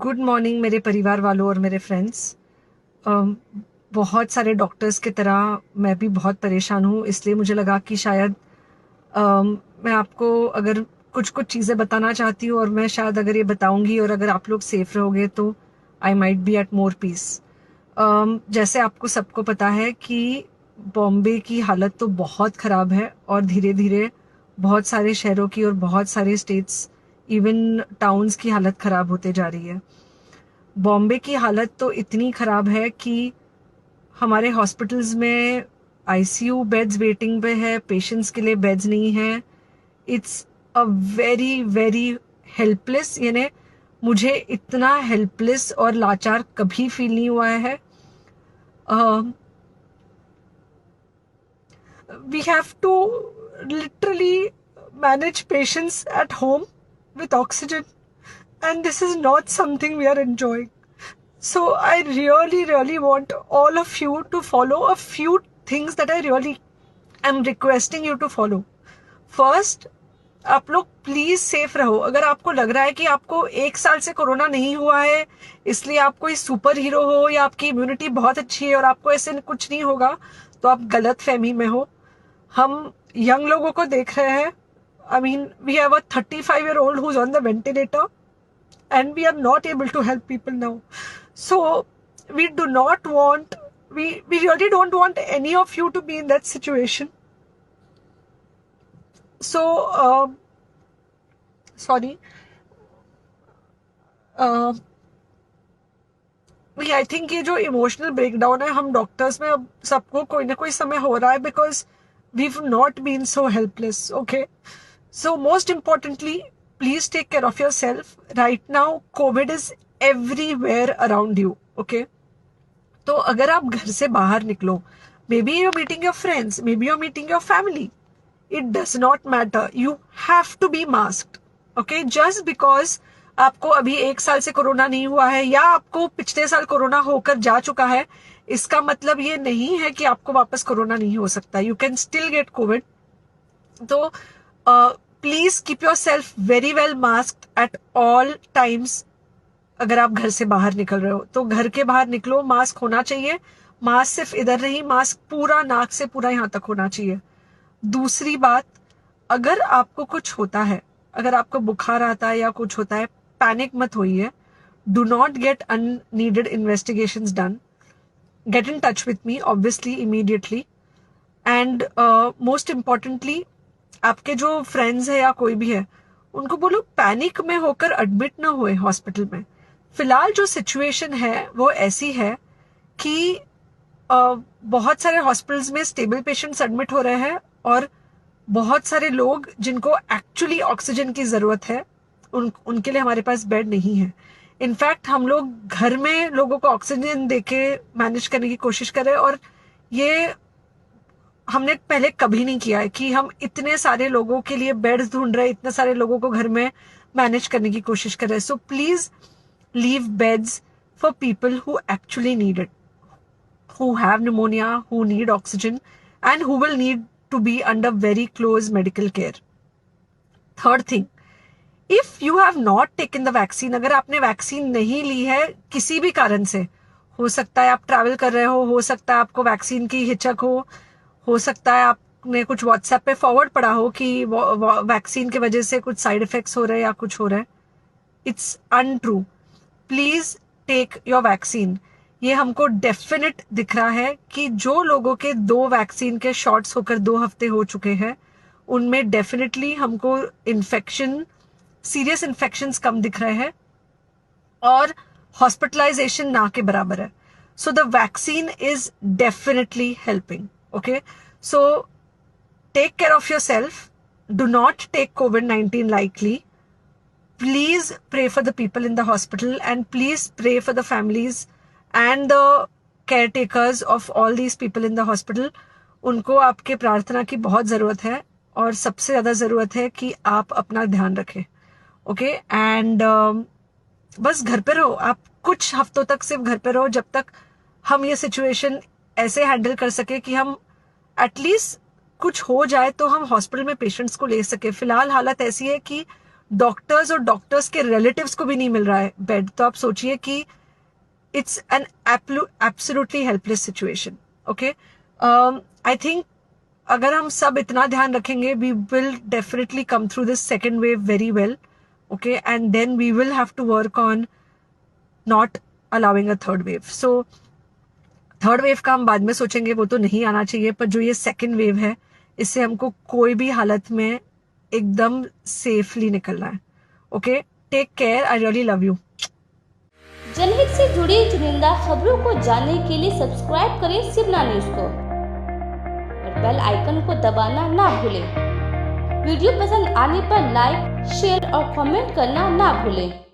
Good morning मेरे परिवार वालों और मेरे फ्रेंड्स। बहुत सारे डॉक्टर्स की तरह मैं भी बहुत परेशान हूँ, इसलिए मुझे लगा कि शायद मैं आपको अगर कुछ कुछ चीज़ें बताना चाहती हूँ और मैं शायद अगर ये बताऊंगी और अगर आप लोग सेफ रहोगे तो I might be at more peace. जैसे आपको सबको पता है कि बॉम्बे की हालत तो बहुत ख़राब है और धीरे धीरे बहुत सारे शहरों की और बहुत सारे स्टेट्स इवन टाउन्स की हालत ख़राब होते जा रही है। बॉम्बे की हालत तो इतनी ख़राब है कि हमारे हॉस्पिटल्स में आईसीयू बेड्स वेटिंग पे है, पेशेंट्स के लिए बेड्स नहीं है। It's a very very helpless, यानी मुझे इतना हेल्पलेस और लाचार कभी फील नहीं हुआ है। We have to literally manage patients at home with oxygen, and this is not something we are enjoying. So I really want all of you to follow a few things that I really am requesting you to follow. First, आप लोग please safe रहो। अगर आपको लग रहा है कि आपको एक साल से कोरोना नहीं हुआ है इसलिए आप कोई सुपर हीरो हो या आपकी इम्यूनिटी बहुत अच्छी है और आपको ऐसे कुछ नहीं होगा, तो आप गलत फहमी में हो। हम यंग लोगों को देख रहे हैं। I mean we have a 35-year-old who's on the ventilator and we are not able to help people now. So we do not want, we really don't want any of you to be in that situation. So sorry, I think ये जो emotional breakdown है हम doctors में अब सबको कोई ना कोई समय हो रहा है because we not been so helpless. Okay, so most importantly please take care of yourself. Right now COVID is everywhere around you. Okay, तो अगर आप घर से बाहर निकलो, maybe you're meeting your friends, maybe you're meeting your family, it does not matter, you have to be masked. Okay, just because आपको अभी एक साल से कोरोना नहीं हुआ है या आपको पिछले साल कोरोना होकर जा चुका है, इसका मतलब ये नहीं है कि आपको वापस कोरोना नहीं हो सकता। You can still get COVID. तो please keep yourself very well masked at all times. अगर आप घर से बाहर निकल रहे हो तो घर के बाहर निकलो, मास्क होना चाहिए। मास्क सिर्फ इधर नहीं, मास्क पूरा नाक से पूरा यहाँ तक होना चाहिए। दूसरी बात, अगर आपको कुछ होता है, अगर आपको बुखार आता है या कुछ होता है, पैनिक मत होइए। Do not get unneeded investigations done. Get in touch with me obviously immediately. And most importantly, आपके जो फ्रेंड्स है या कोई भी है उनको बोलो पैनिक में होकर एडमिट ना हुए हॉस्पिटल में। फिलहाल जो सिचुएशन है वो ऐसी है कि बहुत सारे हॉस्पिटल्स में स्टेबल पेशेंट्स एडमिट हो रहे हैं और बहुत सारे लोग जिनको एक्चुअली ऑक्सीजन की जरूरत है उनके लिए हमारे पास बेड नहीं है। इनफैक्ट हम लोग घर में लोगों को ऑक्सीजन देके मैनेज करने की कोशिश कर रहे हैं और ये हमने पहले कभी नहीं किया है कि हम इतने सारे लोगों के लिए बेड्स ढूंढ रहे हैं, इतने सारे लोगों को घर में मैनेज करने की कोशिश कर रहे हैं। So please leave beds for people who actually need it, who have pneumonia, who need oxygen, and who will need to be under very close medical care. Third thing, if you have not taken the vaccine, अगर आपने vaccine नहीं ली है किसी भी कारण से, हो सकता है आप ट्रैवल कर रहे हो सकता है आपको वैक्सीन की हिचक हो सकता है आपने कुछ व्हाट्सएप पे फॉरवर्ड पढ़ा हो कि वैक्सीन की वजह से कुछ साइड इफेक्ट्स हो रहे हैं या कुछ हो रहा है। It's untrue. Please take your vaccine. ये हमको डेफिनेट दिख रहा है कि जो लोगों के 2 वैक्सीन के शॉट्स होकर 2 हफ्ते हो चुके हैं उनमें डेफिनेटली हमको इन्फेक्शन, सीरियस इन्फेक्शंस कम दिख रहे हैं और हॉस्पिटलाइजेशन ना के बराबर है। So the vaccine is definitely helping. Okay, so take care of yourself, do not take COVID-19 lightly. Please pray for the people in the hospital and please pray for the families and the caretakers of all these people in the hospital. उनको आपके प्रार्थना की बहुत ज़रूरत है और सबसे ज़्यादा ज़रूरत है कि आप अपना ध्यान रखें। ओके, एंड बस घर पे रहो। आप कुछ हफ्तों तक सिर्फ घर पे रहो जब तक हम ये सिचुएशन ऐसे हैंडल कर सके कि हम एटलीस्ट कुछ हो जाए तो हम हॉस्पिटल में पेशेंट्स को ले सके। फिलहाल हालत ऐसी है कि डॉक्टर्स और डॉक्टर्स के रिलेटिव्स को भी नहीं मिल रहा है बेड, तो आप सोचिए कि it's an absolutely helpless situation. Okay, I think अगर हम सब इतना ध्यान रखेंगे, we will definitely come through this second wave very well. Okay, and then we will have to work on not allowing a third wave. So third wave का हम बाद में सोचेंगे, वो तो नहीं आना चाहिए, पर जो ये सेकेंड वेव है, इससे हमको कोई भी हालत में एकदम सेफली निकलना है. Okay, take care, I really love you. जनहित से जुड़ी चुनिंदा खबरों को जानने के लिए सब्सक्राइब करें शिवना न्यूज को और बेल आइकन को दबाना ना भूलें. वीडियो पसंद आने पर लाइक, शेयर और कमेंट करना ना भूलें.